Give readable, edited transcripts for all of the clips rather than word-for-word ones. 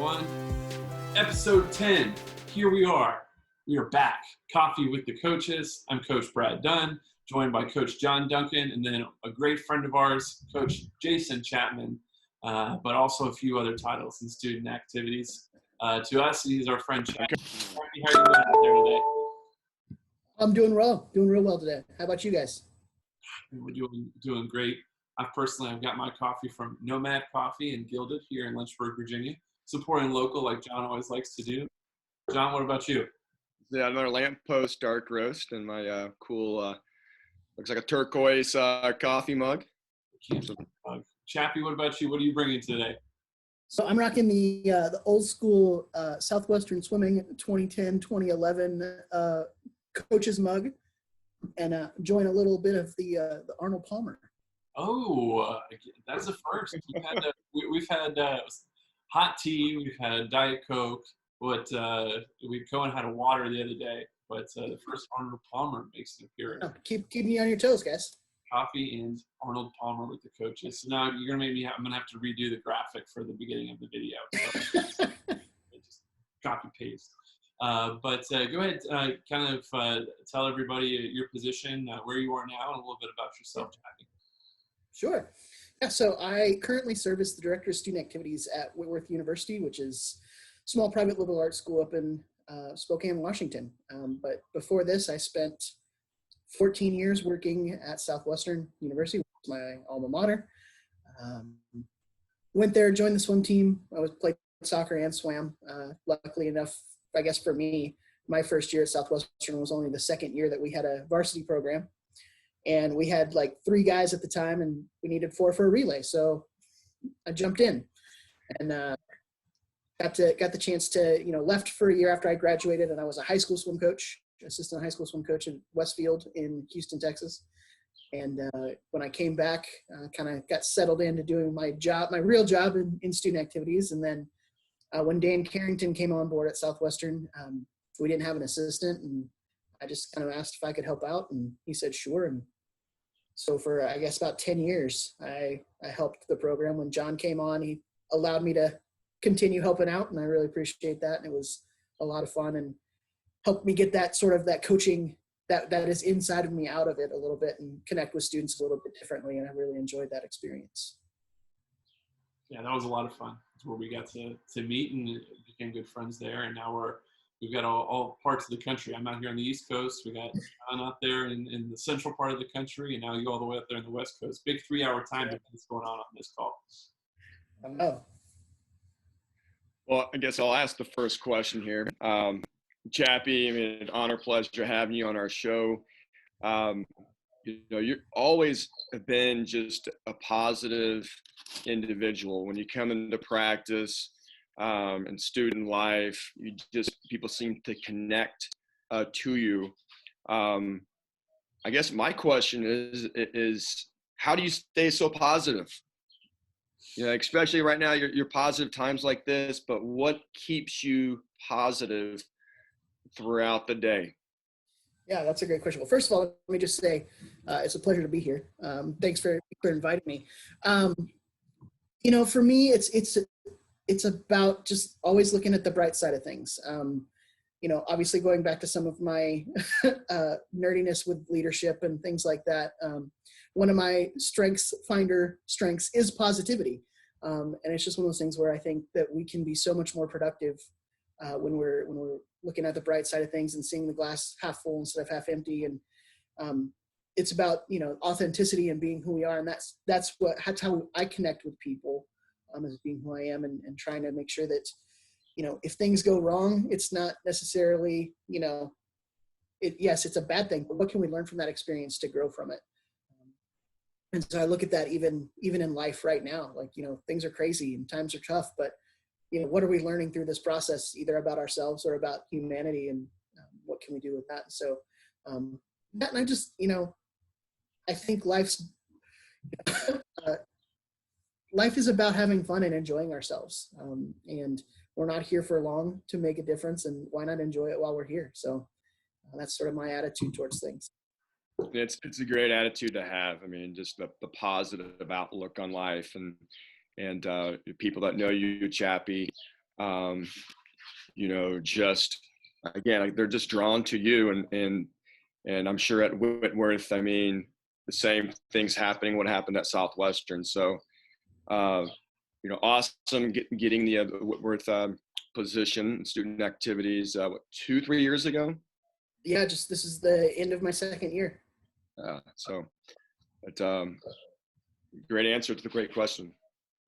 everyone. Episode 10. Here we are. We are back. Coffee with the Coaches. I'm Coach Brad Dunn, joined by Coach John Duncan, and then a great friend of ours, Coach Jason Chapman, but also a few other titles and student activities. To us, he's our friend Chappy. Chappy, how are you doing out there today? I'm doing real well today. How about you guys? We're doing great. I've got my coffee from Nomad Coffee in Gilded here in Lynchburg, Virginia, supporting local like John always likes to do. John, what about you? Yeah, another lamppost dark roast and my cool, looks like a turquoise coffee mug. Chappy, what about you? What are you bringing today? So I'm rocking the old school Southwestern Swimming 2010-2011 coach's mug, and enjoying a little bit of the Arnold Palmer. Oh, that's a first. We've had hot tea. We've had Diet Coke. We had a water the other day. But the first Arnold Palmer makes an appearance. Oh, keep me on your toes, guys. Coffee and Arnold Palmer with the Coaches. So now you're gonna make me. I'm gonna have to redo the graphic for the beginning of the video. So just copy paste. But go ahead, tell everybody your position, where you are now, and a little bit about yourself, Chappy. Sure. Yeah, so I currently serve as the Director of Student Activities at Whitworth University, which is a small private liberal arts school up in Spokane, Washington. But before this, I spent 14 years working at Southwestern University, which is my alma mater. Went there, joined the swim team. I played soccer and swam. Luckily enough, I guess for me, my first year at Southwestern was only the second year that we had a varsity program. And we had like 3 guys at the time, and we needed 4 for a relay. So I jumped in and got the chance to, left for a year after I graduated, and I was a high school swim coach, assistant high school swim coach in Westfield in Houston, Texas. And when I came back, kind of got settled into doing my real job in student activities. And then when Dan Carrington came on board at Southwestern, we didn't have an assistant, and I just kind of asked if I could help out, and he said sure. And so for, I guess, about 10 years, I helped the program. When John came on, he allowed me to continue helping out, and I really appreciate that. And it was a lot of fun and helped me get that coaching that is inside of me out of it a little bit and connect with students a little bit differently. And I really enjoyed that experience. Yeah, that was a lot of fun. It's where we got to meet and became good friends there. And now we've got all parts of the country. I'm out here on the East Coast. We got John out there in the central part of the country, and now you all the way up there in the West Coast. Big 3-hour time difference going on this call. Oh. Well, I guess I'll ask the first question here. Chappy, an honor, pleasure having you on our show. You've always been just a positive individual. When you come into practice and student life, people seem to connect to you. I guess my question is how do you stay so positive? Especially right now, you're positive times like this, but what keeps you positive throughout the day? Yeah, that's a great question. Well, first of all, let me just say it's a pleasure to be here. Thanks for inviting me. For me, it's about just always looking at the bright side of things. Obviously going back to some of my nerdiness with leadership and things like that. One of my strengths is positivity. And it's just one of those things where I think that we can be so much more productive when we're looking at the bright side of things and seeing the glass half full instead of half empty. And it's about, authenticity and being who we are. And that's how I connect with people, as being who I am, and trying to make sure that, if things go wrong, it's not necessarily, yes, it's a bad thing, but what can we learn from that experience to grow from it? And so I look at that even in life right now, like, things are crazy and times are tough, but, what are we learning through this process, either about ourselves or about humanity, and what can we do with that? So that, and I just, I think life is about having fun and enjoying ourselves. And we're not here for long to make a difference, and why not enjoy it while we're here? So that's sort of my attitude towards things. It's a great attitude to have. Just the positive outlook on life, and people that know you, Chappy, You know, just again, like, they're just drawn to you, and I'm sure at Whitworth, I mean, the same things happening. What happened at Southwestern? So, you know, awesome getting the Whitworth position, student activities. What, 2-3 years ago? Yeah, just this is the end of my second year. So, but great answer to the great question.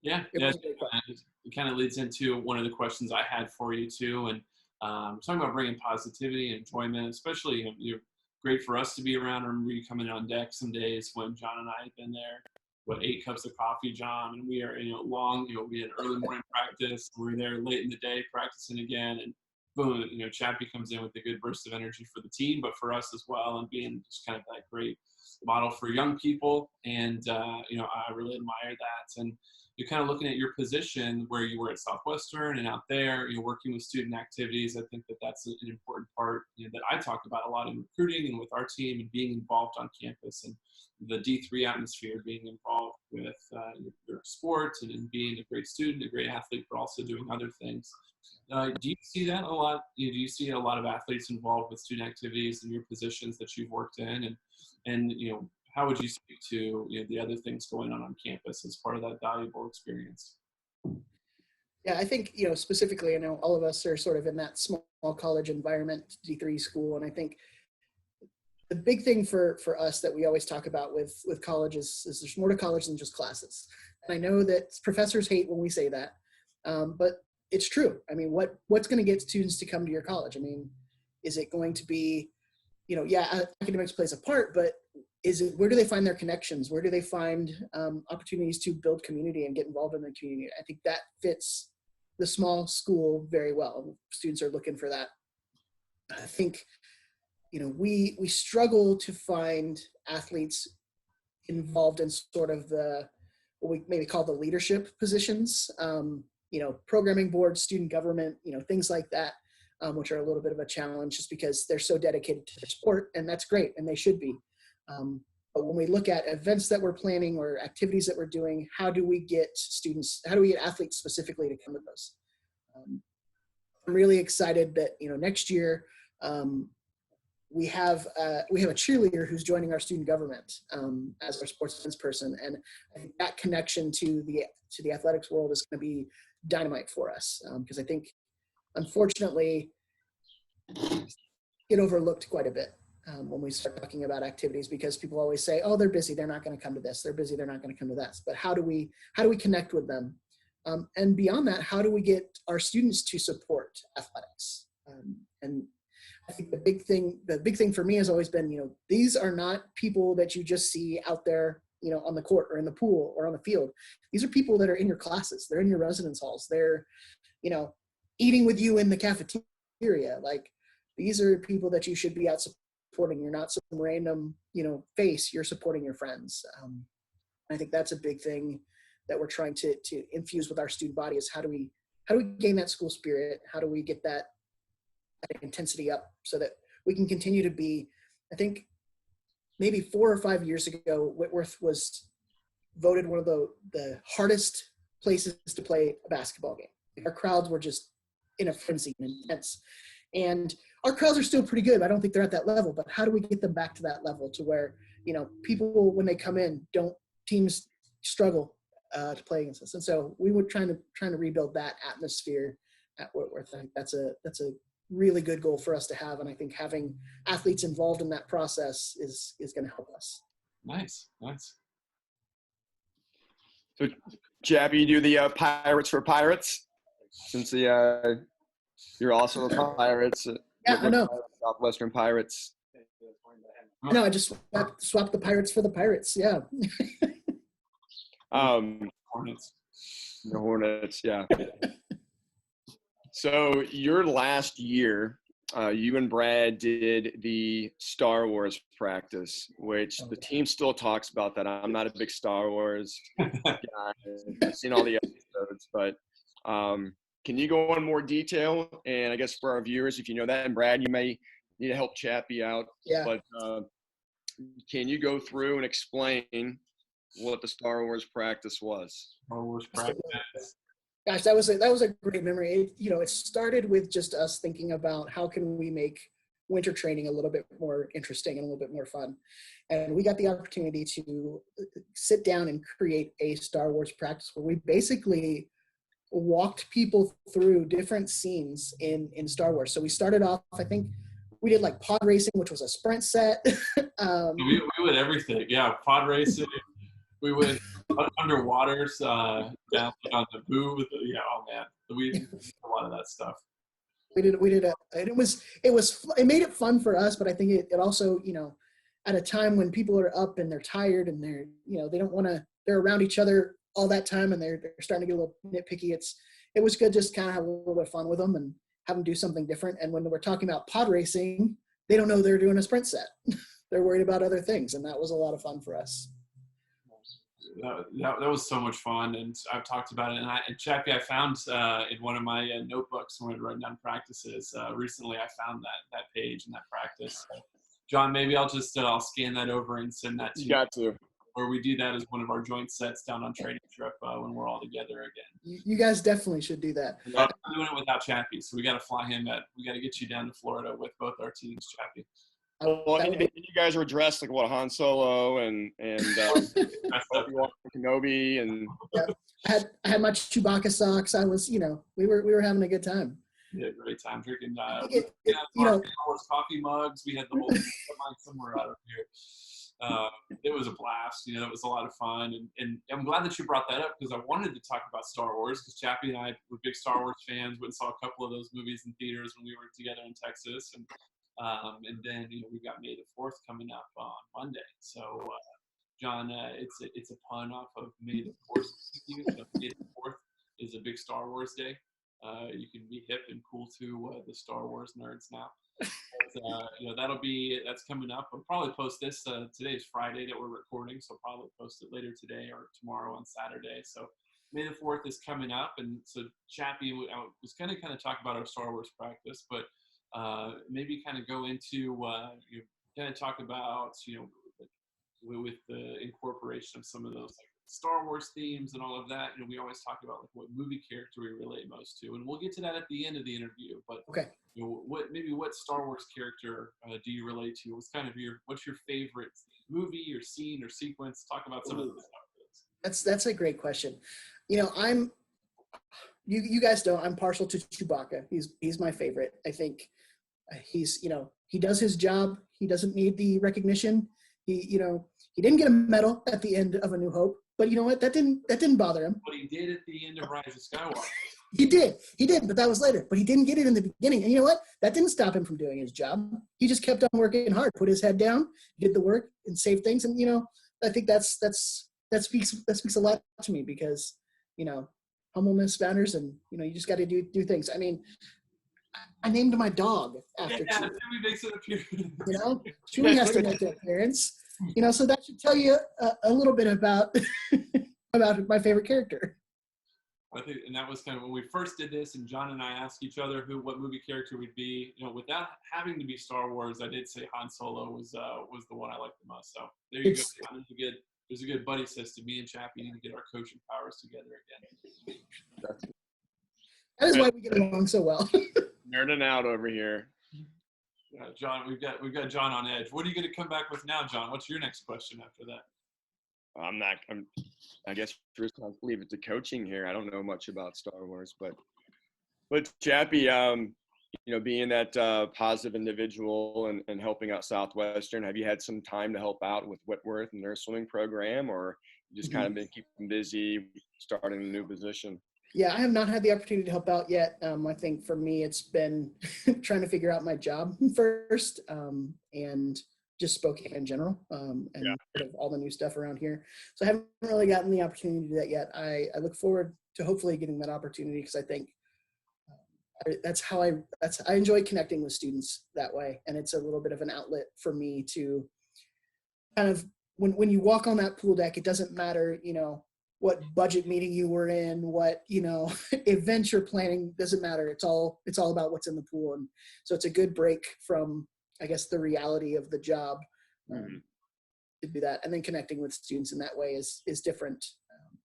Yeah, It yeah. was a great question. It kind of leads into one of the questions I had for you too, and talking about bringing positivity and enjoyment, especially you're great for us to be around. I remember you coming on deck some days when John and I had been there. What, 8 cups of coffee, John, and we are long. We had early morning practice. We were there late in the day practicing again, and boom, Chappy comes in with a good burst of energy for the team, but for us as well, and being just kind of that great model for young people. And I really admire that. And you're kind of looking at your position where you were at Southwestern and out there, working with student activities. I think that that's an important part that I talk about a lot in recruiting and with our team, and being involved on campus, and the D3 atmosphere, being involved with your sports and being a great student, a great athlete, but also doing other things. Do you see that a lot? Do you see a lot of athletes involved with student activities in your positions that you've worked in, and how would you speak to the other things going on campus as part of that valuable experience? Yeah, I think, specifically, I know all of us are sort of in that small college environment, D3 school. And I think the big thing for us that we always talk about with colleges is there's more to college than just classes. And I know that professors hate when we say that, but it's true. I mean, what's going to get students to come to your college? I mean, is it going to be, academics plays a part, but where do they find their connections? Where do they find opportunities to build community and get involved in the community? I think that fits the small school very well. Students are looking for that. I think, we struggle to find athletes involved in sort of what we maybe call the leadership positions, programming board, student government, things like that, which are a little bit of a challenge just because they're so dedicated to their sport, and that's great, and they should be. But when we look at events that we're planning or activities that we're doing, how do we get athletes specifically to come to those? I'm really excited that, next year we have a cheerleader who's joining our student government as our sports events person. And I think that connection to the athletics world is going to be dynamite for us. Because I think, unfortunately, get overlooked quite a bit when we start talking about activities, because people always say, oh, they're busy, they're not going to come to this, they're busy, they're not going to come to that. But how do we connect with them? And beyond that, how do we get our students to support athletics? And I think the big thing for me has always been, these are not people that you just see out there, on the court or in the pool or on the field. These are people that are in your classes. They're in your residence halls. They're, eating with you in the cafeteria. Like, these are people that you should be out supporting. You're not some random, face. You're supporting your friends. I think that's a big thing that we're trying to infuse with our student body is how do we gain that school spirit? How do we get that intensity up so that we can continue to be, I think maybe 4 or 5 years ago, Whitworth was voted one of the hardest places to play a basketball game. Our crowds were just in a frenzy and intense. And our crowds are still pretty good. I don't think they're at that level, but how do we get them back to that level to where, people, when they come in, teams struggle to play against us. And so we were trying to rebuild that atmosphere at Whitworth. I think that's a really good goal for us to have. And I think having athletes involved in that process is going to help us. Nice. So, Chappy, you do the Pirates for Pirates, since you're also a Pirates. Yeah, I know. Southwestern Pirates. No, I just swapped the Pirates for the Pirates. Yeah. Hornets. The Hornets, yeah. So your last year, you and Brad did the Star Wars practice, which the team still talks about that. I'm not a big Star Wars guy. I've seen all the episodes, but can you go on more detail? And I guess for our viewers, if you know that, and Brad, you may need to help Chappy out. Yeah. But can you go through and explain what the Star Wars practice was? Star Wars practice. Gosh, that was a great memory. It started with just us thinking about how can we make winter training a little bit more interesting and a little bit more fun. And we got the opportunity to sit down and create a Star Wars practice where we basically walked people through different scenes in Star Wars. So we started off, I think we did like pod racing, which was a sprint set. We would everything. Yeah, pod racing. We would underwaters down on the booth. Yeah, oh man, we did a lot of that stuff. And it made it fun for us, but I think it also, at a time when people are up and they're tired and they're around each other all that time and they're starting to get a little nitpicky. It was good just kind of have a little bit of fun with them and have them do something different. And when we're talking about pod racing, they don't know they're doing a sprint set. They're worried about other things, and that was a lot of fun for us. That was so much fun, and I've talked about it. And Chappy, I found in one of my notebooks when I write down practices recently. I found that page and that practice. John, maybe I'll scan that over and send that to you. Got to. Or we do that as one of our joint sets down on training trip when we're all together again. You guys definitely should do that. I'm not doing it without Chappy, so we got to fly him. We got to get you down to Florida with both our teams, Chappy. Well, and you guys were dressed like what, Han Solo and Obi-Wan Kenobi, and I had my Chewbacca socks. I was, we were having a good time. Yeah, great time drinking. Coffee mugs. We had the whole somewhere out of here. It was a blast. It was a lot of fun, and I'm glad that you brought that up because I wanted to talk about Star Wars because Chappy and I were big Star Wars fans. Went and saw a couple of those movies in theaters when we were together in Texas, and then we've got May the 4th coming up on Monday. So John, it's a pun off of May the 4th. So May the 4th is a big Star Wars day. You can be hip and cool to the Star Wars nerds now. But, that's coming up. I'll probably post this. Today is Friday that we're recording, so I'll probably post it later today or tomorrow on Saturday. So May the 4th is coming up, and so Chappy, I was going to kind of talk about our Star Wars practice, but maybe kind of go into kind of talk about with the incorporation of some of those like Star Wars themes and all of that. We always talk about like what movie character we relate most to, and we'll get to that at the end of the interview. But okay, what Star Wars character do you relate to? What's your favorite movie or scene or sequence? Talk about some of those stuff. That's a great question. You guys know I'm partial to Chewbacca. He's my favorite. I think he's he does his job. He doesn't need the recognition. He didn't get a medal at the end of A New Hope, but you know what? That didn't bother him. But he did at the end of Rise of Skywalker. He did, but that was later. But he didn't get it in the beginning. And you know what? That didn't stop him from doing his job. He just kept on working hard, put his head down, did the work, and saved things. And I think that speaks a lot to me because humbleness matters, and you just got to do things. I mean, I named my dog after Chewie. Chewie makes an appearance. Chewie has to make an appearance. So that should tell you a little bit about about my favorite character. I think, and that was kind of when we first did this, and John and I asked each other what movie character would be. Without having to be Star Wars, I did say Han Solo was the one I liked the most. So there you go. There's a good buddy system. Me and Chappy need to get our coaching powers together again. That is why we get along so well. Nerding out over here. John, we've got John on edge. What are you going to come back with now, John? What's your next question after that? I guess first I'll leave it to coaching here. I don't know much about Star Wars, but Chappy, being that positive individual and helping out Southwestern, have you had some time to help out with Whitworth and their swimming program, or you just kind of been keeping busy starting a new position? Yeah, I have not had the opportunity to help out yet. I think for me, it's been trying to figure out my job first, and just Spokane in general, and sort of all the new stuff around here. So I haven't really gotten the opportunity to do that yet. I look forward to hopefully getting that opportunity because I think I enjoy connecting with students that way, and it's a little bit of an outlet for me to kind of when you walk on that pool deck, it doesn't matter, what budget meeting you were in, what, events you're planning, doesn't matter. It's all about what's in the pool. And so it's a good break from, I guess, the reality of the job to do that. And then connecting with students in that way is different.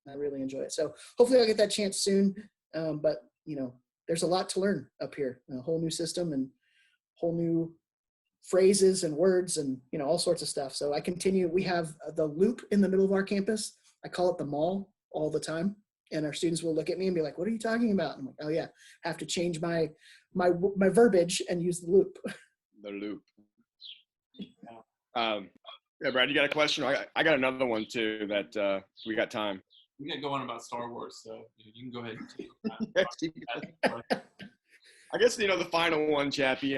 I really enjoy it. So hopefully I'll get that chance soon. But, there's a lot to learn up here, a whole new system and whole new phrases and words and, all sorts of stuff. So I continue. We have the loop in the middle of our campus. I call it the mall all the time. And our students will look at me and be like, "What are you talking about?" And I'm like, "Oh yeah, I have to change my verbiage and use the loop." The loop. Yeah, Brad, you got a question? I got another one too that we got time. We got going about Star Wars, so you can go ahead and take it. I guess, the final one, Chappy,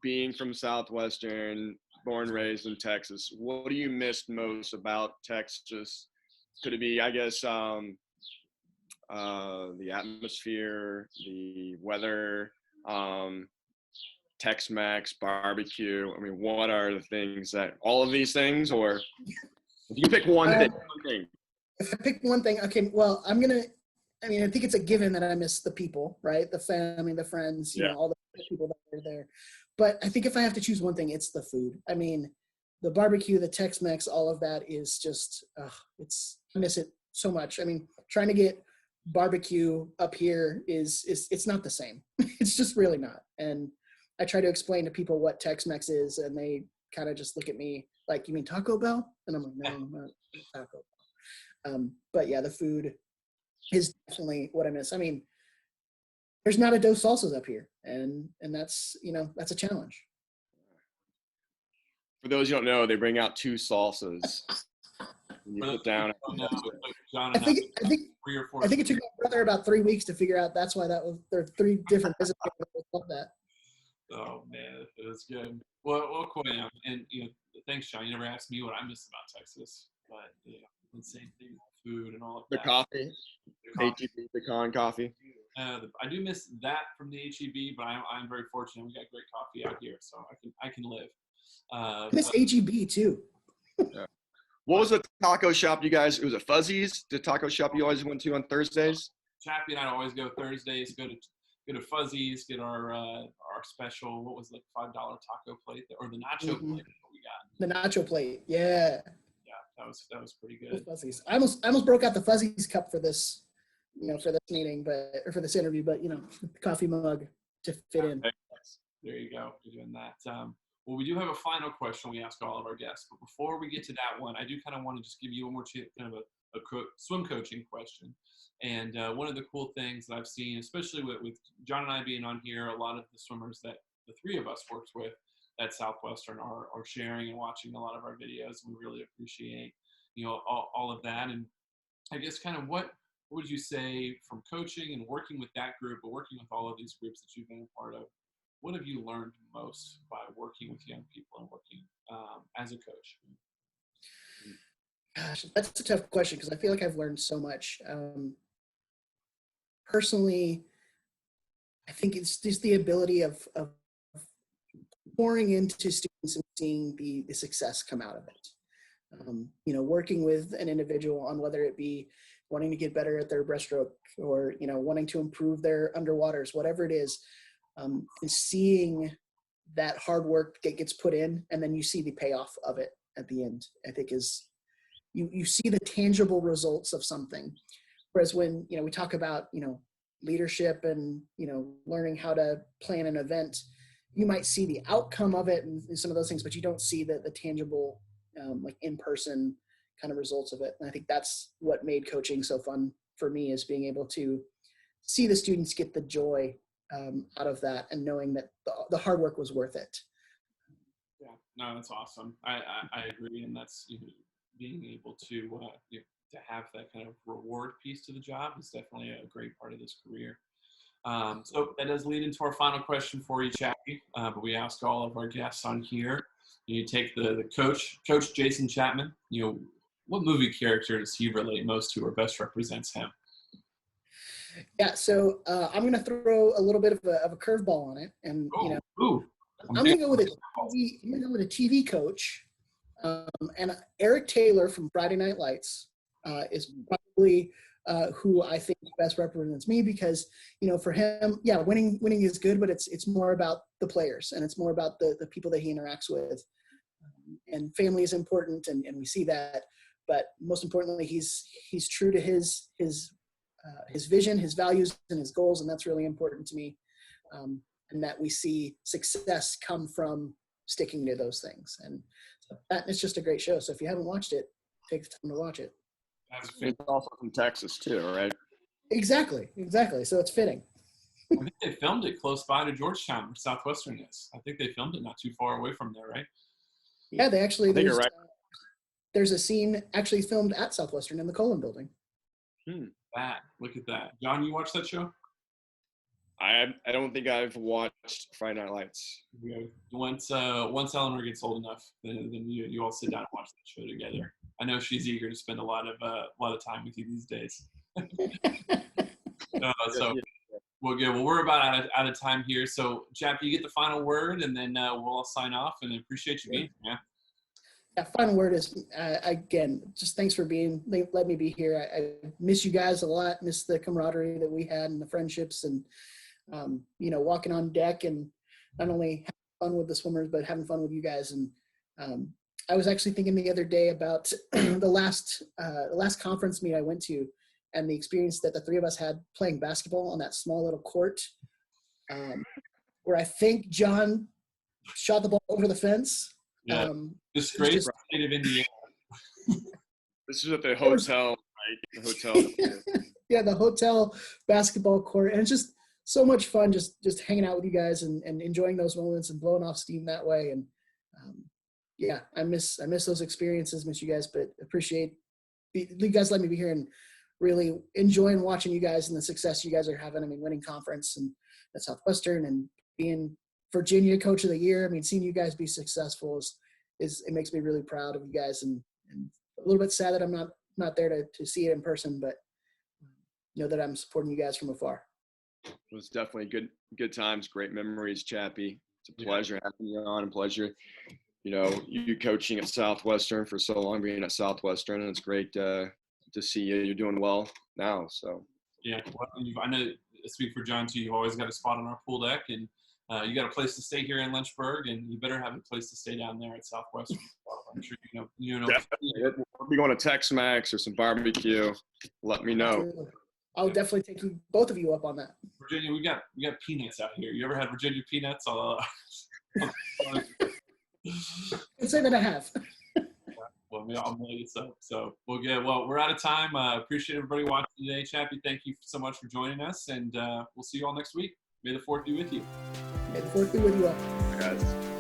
being from Southwestern, born and raised in Texas, what do you miss most about Texas? Could it be, I guess, the atmosphere, the weather, Tex-Mex, barbecue? What are the things all of these things, or if you pick one thing? If I pick one thing, okay, well, I think it's a given that I miss the people, right? The family, the friends, all the people that are there. But I think if I have to choose one thing, it's the food. The barbecue, the Tex-Mex, all of that is just, I miss it so much. Trying to get barbecue up here it's not the same. It's just really not. And I try to explain to people what Tex-Mex is, and they kind of just look at me like, "You mean Taco Bell?" And I'm like, "No, not Taco Bell." But yeah, the food is definitely what I miss. There's not a dos salsas up here, and that's that's a challenge. For those you don't know, they bring out 2 salsas. You put down. I think it took my brother about 3 weeks to figure out that's why there are 3 different recipes. Love that. Oh man, it was good. Well, cool. And thanks, Sean. You never asked me what I miss about Texas, but the same thing, food and all of that. Coffee. HEB pecan coffee. I do miss that from the HEB, but I'm very fortunate. We got great coffee out here, so I can live. I miss HEB too. Yeah. What was the taco shop you guys? It was a Fuzzy's, the taco shop you always went to on Thursdays. Chappy and I always go Thursdays. Go to Fuzzy's, get our special. What was it, like $5 taco plate or the nacho plate that we got? The nacho plate, yeah. Yeah, that was pretty good. Fuzzies. I almost broke out the Fuzzies cup for this, for this meeting, or for this interview, but the coffee mug to fit in. There you go. You're doing that. Well, we do have a final question we ask all of our guests, but before we get to that one, I do kind of want to just give you one more kind of a swim coaching question. And one of the cool things that I've seen, especially with John and I being on here, a lot of the swimmers that the 3 of us worked with at Southwestern are sharing and watching a lot of our videos. We really appreciate, all of that. And I guess kind of what would you say from coaching and working with that group, but working with all of these groups that you've been a part of, what have you learned most by working with young people and working as a coach? Gosh, that's a tough question because I feel like I've learned so much. Personally, I think it's just the ability of pouring into students and seeing the success come out of it. Working with an individual on whether it be wanting to get better at their breaststroke or, wanting to improve their underwaters, whatever it is, and seeing that hard work that gets put in, and then you see the payoff of it at the end, I think is you see the tangible results of something. Whereas when, we talk about, leadership and, learning how to plan an event, you might see the outcome of it and some of those things, but you don't see the tangible, like in-person kind of results of it. And I think that's what made coaching so fun for me, is being able to see the students get the joy out of that and knowing that the hard work was worth it. Yeah, no, that's awesome. I agree. And that's, being able to have that kind of reward piece to the job is definitely a great part of this career. So that does lead into our final question for you, Chappy. But we ask all of our guests on here. You take the Coach Jason Chapman. What movie character does he relate most to or best represents him? Yeah, so I'm going to throw a little bit of a curveball on it, and I'm going to go with a TV coach, and Eric Taylor from Friday Night Lights is probably who I think best represents me, because for him, winning is good, but it's more about the players, and it's more about the people that he interacts with, and family is important, and we see that, but most importantly, he's true to his his vision, his values, and his goals, and that's really important to me. And that we see success come from sticking to those things. And so it's just a great show. So if you haven't watched it, take the time to watch it. It's also from Texas too, right? Exactly. So it's fitting. I think they filmed it close by to Georgetown, where Southwestern is. I think they filmed it not too far away from there, right? Yeah, they actually, you're right. there's a scene actually filmed at Southwestern in the Colon building. Look at that. John, you watched that show? I don't think I've watched Friday Night Lights. Yeah. Once Eleanor gets old enough, then you all sit down and watch that show together. I know she's eager to spend a lot of time with you these days. So well, good. Well, we're about out of time here. So, Chappy, you get the final word, and then we'll all sign off. And I appreciate you being here, man. Yeah, final word is, again, just thanks for let me be here. I miss you guys a lot, miss the camaraderie that we had and the friendships and, walking on deck and not only having fun with the swimmers, but having fun with you guys. And I was actually thinking the other day about the last conference meet I went to and the experience that the three of us had playing basketball on that small little court where I think John shot the ball over the fence. Yeah. Disgrace state of Indiana. This is at the hotel, right? The hotel. Yeah, the hotel basketball court. And it's just so much fun just hanging out with you guys and enjoying those moments and blowing off steam that way. And I miss those experiences, miss you guys, but appreciate you guys letting me be here and really enjoying watching you guys and the success you guys are having. I mean, winning conference and at Southwestern and being Virginia Coach of the Year. I mean, seeing you guys be successful is it makes me really proud of you guys and a little bit sad that I'm not there to see it in person, but know that I'm supporting you guys from afar. It was definitely good times, great memories, Chappy. It's a pleasure having you on, and pleasure, you coaching at Southwestern for so long, being at Southwestern, and it's great to see you. You're doing well now, so. Yeah, well, I know, speak for John too, you've always got a spot on our pool deck, and you got a place to stay here in Lynchburg, and you better have a place to stay down there at Southwestern. I'm sure you know. Definitely. We'll be going to Tex-Mex or some barbecue. Let me know. I'll definitely take both of you up on that. Virginia, we got peanuts out here. You ever had Virginia peanuts? I'd say that I have. Well, I'll make it so. So we're out of time. Appreciate everybody watching today. Chappy, thank you so much for joining us, and we'll see you all next week. May the 4th be with you. May the 4th be with you all. Guys.